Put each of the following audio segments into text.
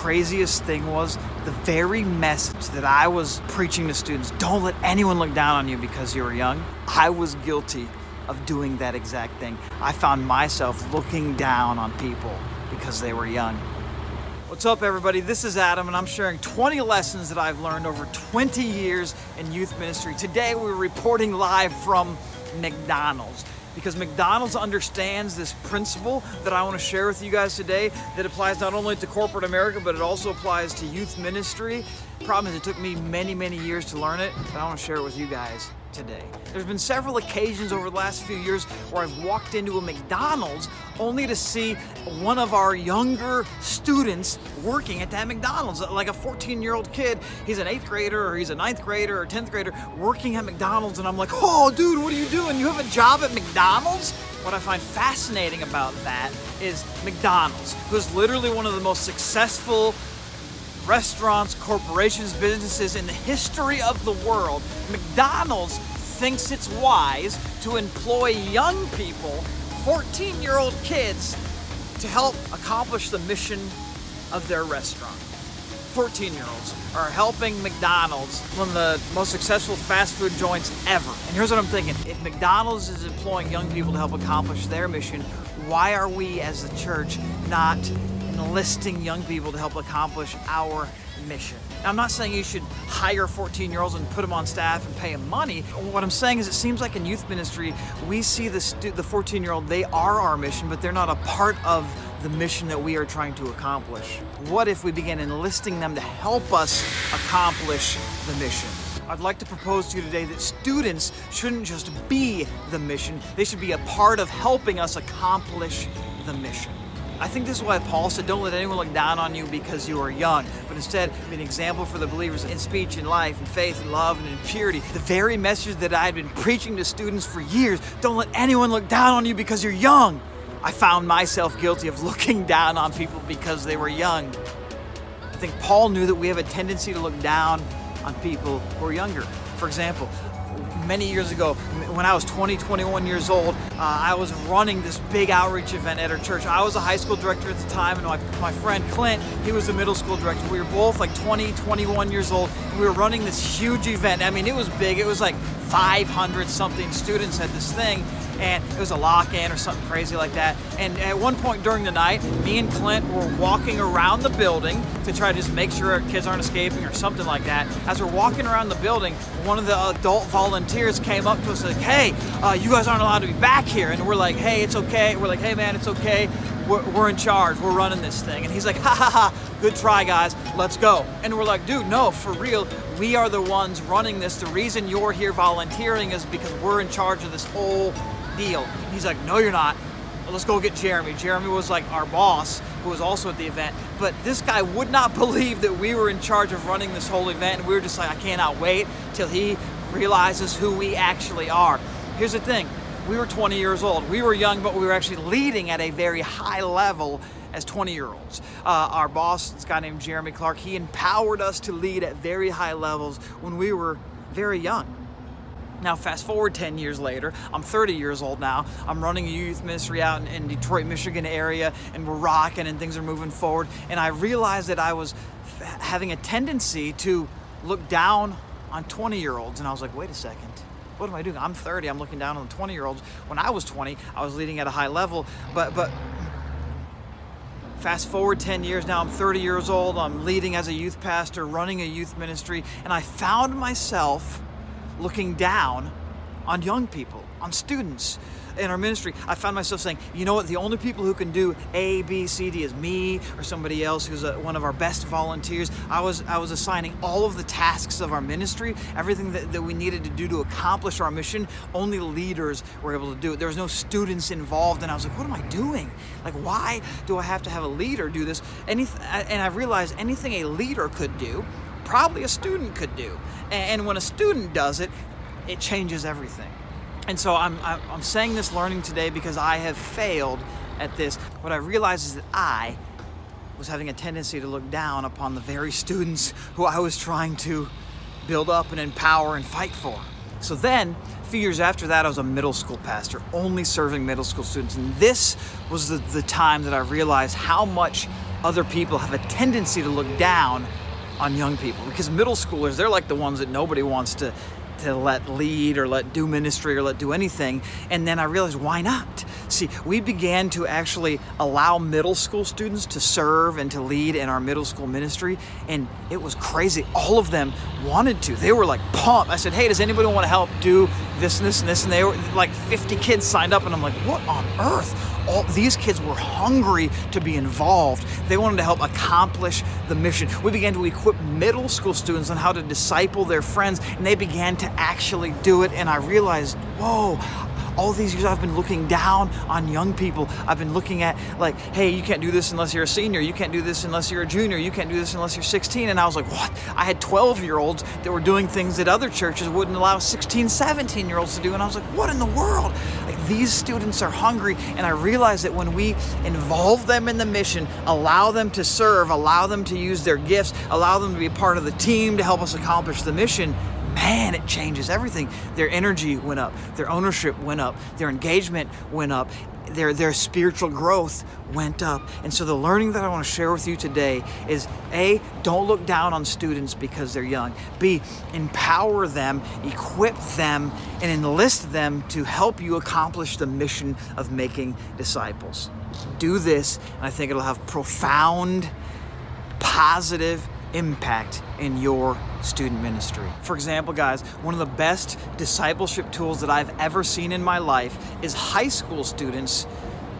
craziest thing was the very message that I was preaching to students, don't let anyone look down on you because you were young. I was guilty of doing that exact thing. I found myself looking down on people because they were young. What's up, everybody? This is Adam, and I'm sharing 20 lessons that I've learned over 20 years in youth ministry. Today, we're reporting live from McDonald's, because McDonald's understands this principle that I want to share with you guys today that applies not only to corporate America, but it also applies to youth ministry. The problem is it took me many, many years to learn it, but I want to share it with you guys today. There's been several occasions over the last few years where I've walked into a McDonald's only to see one of our younger students working at that McDonald's, like a 14-year-old kid. He's an 8th grader, or he's a 9th grader, or 10th grader working at McDonald's, and I'm like, oh dude, what are you doing? You have a job at McDonald's? What I find fascinating about that is McDonald's, who's literally one of the most successful restaurants, corporations, businesses in the history of the world. McDonald's thinks it's wise to employ young people, 14-year-old kids, to help accomplish the mission of their restaurant. 14-year-olds are helping McDonald's, one of the most successful fast food joints ever. And here's what I'm thinking. If McDonald's is employing young people to help accomplish their mission, why are we as the church not enlisting young people to help accomplish our mission? Now, I'm not saying you should hire 14-year-olds and put them on staff and pay them money. What I'm saying is it seems like in youth ministry, we see the 14-year-old, they are our mission, but they're not a part of the mission that we are trying to accomplish. What if we begin enlisting them to help us accomplish the mission? I'd like to propose to you today that students shouldn't just be the mission, they should be a part of helping us accomplish the mission. I think this is why Paul said, don't let anyone look down on you because you are young, but instead be an example for the believers in speech and life and faith and love and in purity. The very message that I had been preaching to students for years, don't let anyone look down on you because you're young. I found myself guilty of looking down on people because they were young. I think Paul knew that we have a tendency to look down on people who are younger. For example, many years ago, when I was 21 years old, I was running this big outreach event at our church. I was a high school director at the time, and my friend Clint, he was the middle school director. We were both like 21 years old, and we were running this huge event. I mean, it was big. It was like 500 something students at this thing, and it was a lock-in or something crazy like that. And at one point during the night, me and Clint were walking around the building to try to just make sure our kids aren't escaping or something like that. As we're walking around the building, one of the adult volunteers came up to us and said, hey, you guys aren't allowed to be back here. And we're like, hey, it's okay. We're like, hey man, it's okay. We're in charge. We're running this thing. And he's like, ha ha ha, good try guys, let's go. And we're like, dude, no, for real, we are the ones running this. The reason you're here volunteering is because we're in charge of this whole deal. And he's like, no, you're not. Let's go get Jeremy. Jeremy was like our boss, who was also at the event. But this guy would not believe that we were in charge of running this whole event. And we were just like, I cannot wait till he realizes who we actually are. Here's the thing. We were 20 years old. We were young, but we were actually leading at a very high level as 20-year-olds. Our boss, this guy named Jeremy Clark, he empowered us to lead at very high levels when we were very young. Now, fast forward 10 years later, I'm 30 years old now. I'm running a youth ministry out in Detroit, Michigan area, and we're rocking and things are moving forward. And I realized that I was having a tendency to look down on 20-year-olds. And I was like, wait a second. What am I doing? I'm 30, I'm looking down on the 20-year-olds. When I was 20, I was leading at a high level, but fast forward 10 years, now I'm 30 years old, I'm leading as a youth pastor, running a youth ministry, and I found myself looking down on young people, on students in our ministry. I found myself saying, you know what, the only people who can do A, B, C, D is me or somebody else who's one of our best volunteers. I was assigning all of the tasks of our ministry, everything that we needed to do to accomplish our mission. Only leaders were able to do it. There was no students involved, and I was like, what am I doing? Like, why do I have to have a leader do this? And I realized anything a leader could do, probably a student could do. And when a student does it, it changes everything. And so I'm saying this learning today because I have failed at this. What I realized is that I was having a tendency to look down upon the very students who I was trying to build up and empower and fight for. So then, a few years after that, I was a middle school pastor, only serving middle school students. And this was the time that I realized how much other people have a tendency to look down on young people, because middle schoolers, they're like the ones that nobody wants to let lead or let do ministry or let do anything. And then I realized, why not? See, we began to actually allow middle school students to serve and to lead in our middle school ministry, and it was crazy. All of them wanted to. They were like pumped. I said, hey, does anybody want to help do this and this and this? And they were like 50 kids signed up, and I'm like, what on earth? All these kids were hungry to be involved. They wanted to help accomplish the mission. We began to equip middle school students on how to disciple their friends, and they began to actually do it. And I realized, whoa, all these years I've been looking down on young people. I've been looking at like, hey, you can't do this unless you're a senior. You can't do this unless you're a junior. You can't do this unless you're 16. And I was like, what? I had 12-year-olds that were doing things that other churches wouldn't allow 16, 17-year-olds to do. And I was like, what in the world? Like, these students are hungry. And I realized that when we involve them in the mission, allow them to serve, allow them to use their gifts, allow them to be a part of the team to help us accomplish the mission, man, it changes everything. Their energy went up, their ownership went up, their engagement went up, their spiritual growth went up. And so the learning that I want to share with you today is A, don't look down on students because they're young. B, empower them, equip them, and enlist them to help you accomplish the mission of making disciples. Do this, and I think it'll have profound, positive impact in your student ministry. For example, guys, one of the best discipleship tools that I've ever seen in my life is high school students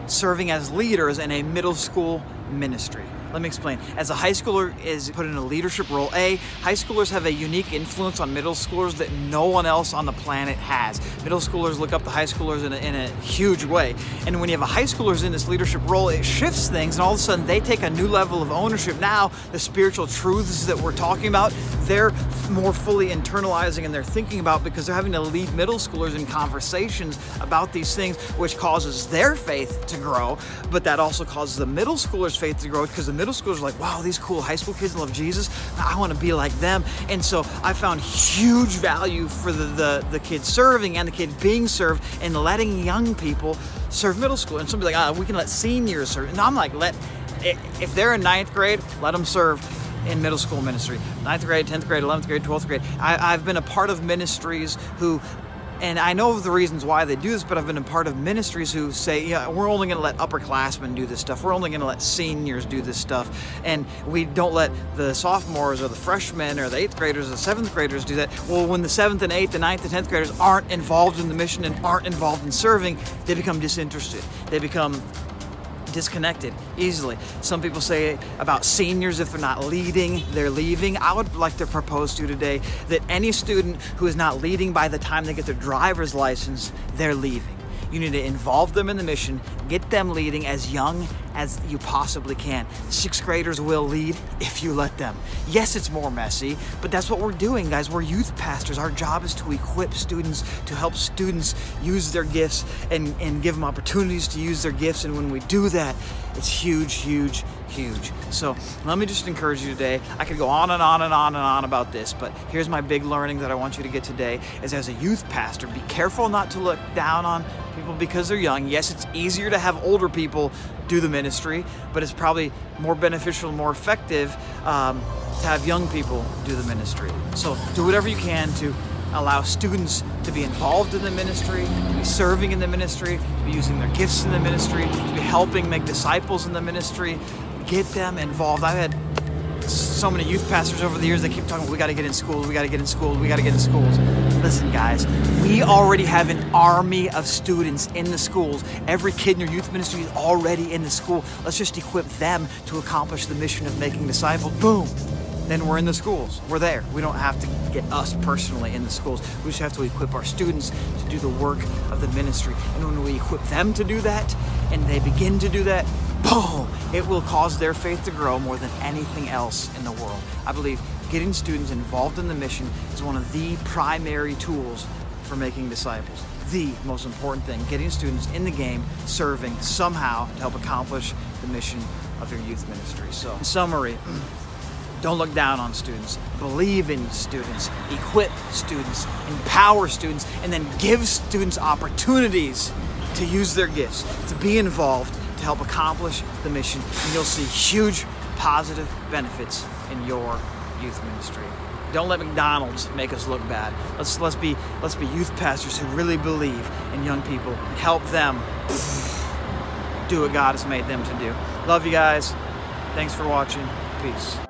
serving as leaders in a middle school ministry. Let me explain. As a high schooler is put in a leadership role, high schoolers have a unique influence on middle schoolers that no one else on the planet has. Middle schoolers look up to high schoolers in a huge way. And when you have a high schoolers in this leadership role, it shifts things, and all of a sudden they take a new level of ownership. Now, the spiritual truths that we're talking about, they're more fully internalizing and they're thinking about, because they're having to lead middle schoolers in conversations about these things, which causes their faith to grow, but that also causes the middle schoolers' faith to grow, because the middle schoolers are like, wow, these cool high school kids love Jesus. I want to be like them. And so I found huge value for the kids serving and the kids being served and letting young people serve middle school. And somebody's like, we can let seniors serve. And I'm like, if they're in 9th grade, let them serve in middle school ministry. 9th grade, 10th grade, 11th grade, 12th grade. I've been a part of ministries who, and I know the reasons why they do this, but I've been a part of ministries who say, yeah, we're only going to let upperclassmen do this stuff. We're only going to let seniors do this stuff. And we don't let the sophomores or the freshmen or the 8th graders or the 7th graders do that. Well, when the 7th and 8th and 9th and 10th graders aren't involved in the mission and aren't involved in serving, they become disinterested. They become disconnected easily. Some people say about seniors, if they're not leading, they're leaving. I would like to propose to you today that any student who is not leading by the time they get their driver's license, they're leaving. You need to involve them in the mission, get them leading as young as you possibly can. 6th graders will lead if you let them. Yes, it's more messy, but that's what we're doing, guys. We're youth pastors. Our job is to equip students, to help students use their gifts and give them opportunities to use their gifts. And when we do that, it's huge, huge, huge. So let me just encourage you today. I could go on and on and on and on about this, but here's my big learning that I want you to get today is, as a youth pastor, be careful not to look down on people because they're young. Yes, it's easier to have older people do the ministry, but it's probably more beneficial and more effective to have young people do the ministry. So do whatever you can to allow students to be involved in the ministry, to be serving in the ministry, to be using their gifts in the ministry, to be helping make disciples in the ministry. Get them involved. I've had so many youth pastors over the years that keep talking, we got to get in schools, we got to get in schools, we got to get in schools. Listen, guys, we already have an army of students in the schools. Every kid in your youth ministry is already in the school. Let's just equip them to accomplish the mission of making disciples. Boom. Then we're in the schools. We're there. We don't have to get us personally in the schools. We just have to equip our students to do the work of the ministry. And when we equip them to do that, and they begin to do that, boom, it will cause their faith to grow more than anything else in the world. I believe getting students involved in the mission is one of the primary tools for making disciples. The most important thing, getting students in the game, serving somehow to help accomplish the mission of your youth ministry. So, in summary, don't look down on students. Believe in students, equip students, empower students, and then give students opportunities to use their gifts, to be involved, to help accomplish the mission, and you'll see huge positive benefits in your youth ministry. Don't let McDonald's make us look bad. Let's be youth pastors who really believe in young people and help them do what God has made them to do. Love you guys. Thanks for watching. Peace.